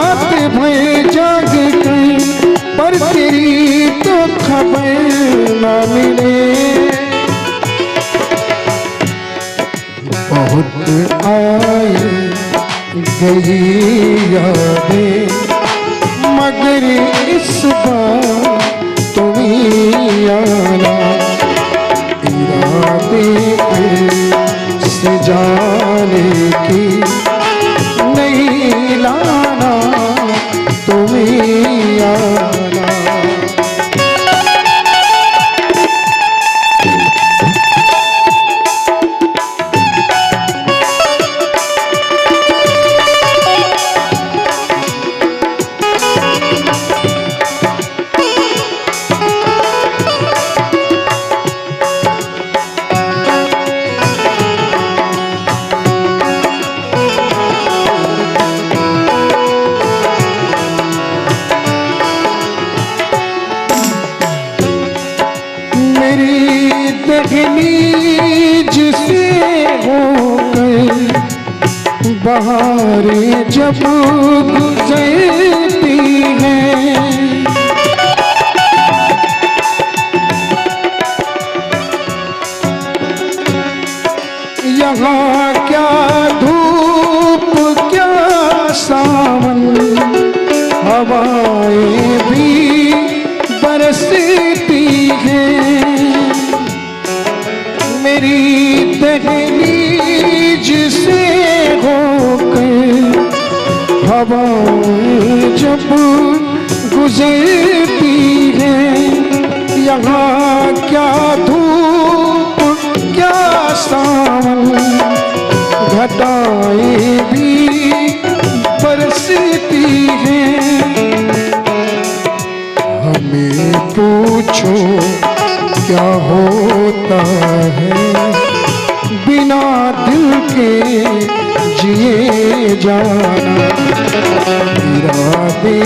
रात भर जाग कर पर तेरी तो खबर ना मिले। बहुत आए गई यादें मगर इस बार तुम ही आना। इरादे से जाने की नहीं लाना तुम ही आना। जिसे होकर बहारें जब गुजरती हैं, यहाँ क्या धूप क्या सावन हवाएं भी बरसती हैं। मेरी दहलीज से होकर हवाएं जब गुजरती हैं, यहाँ क्या धूप क्या सावन घटाएं भी बरसती हैं। हमें पूछो क्या होता है बिना दिल के जिए जाना। इरादे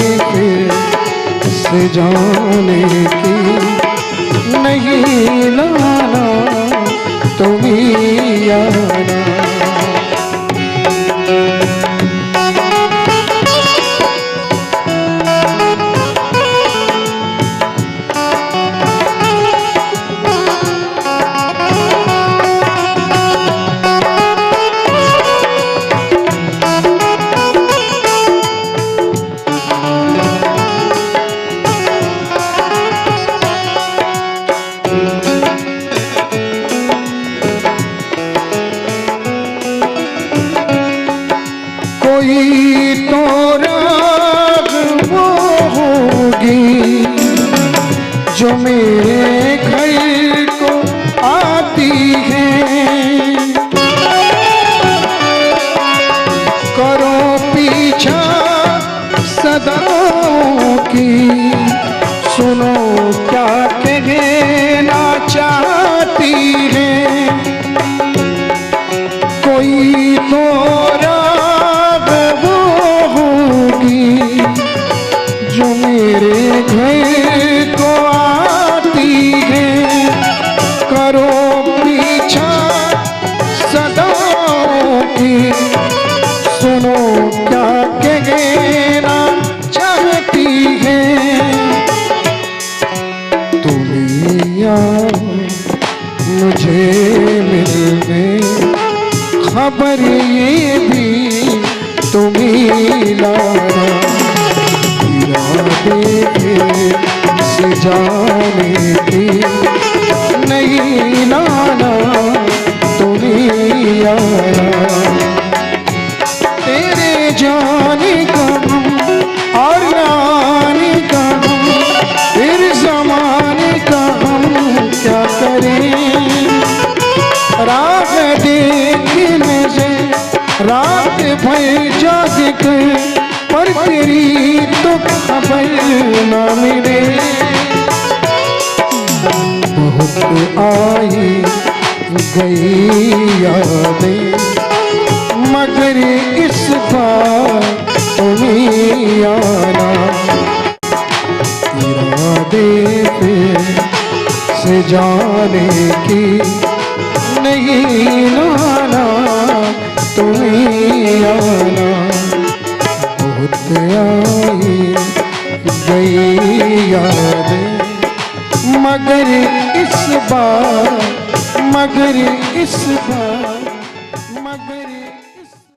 से जाने की नहीं लाना तुम ही आना। कोई तो राग वो होगी जो मेरे घर को आती है। करो पीछा सदाओं की सुनो क्या कहना चाहती है। कोई तो जो मेरे घर को आती है। करो पीछा सदाओं की सुनो क्या कहना चाहती है। तुम आओ मुझे मिलने खबर ये भी तुम ही लाना। से जाने की नहीं लाना तुम ही आना। तेरे जाने का गम और आने का गम फिर ज़माने का हम क्या करें। राह देखने से रात भर जाग कर पर तेरी तो खबर ना मिले। बहुत आई गई यादें मगर इस बार तुम ही आना। इरादे से जाने की नहीं लाना तुम ही आना। बहुत मगर इस बार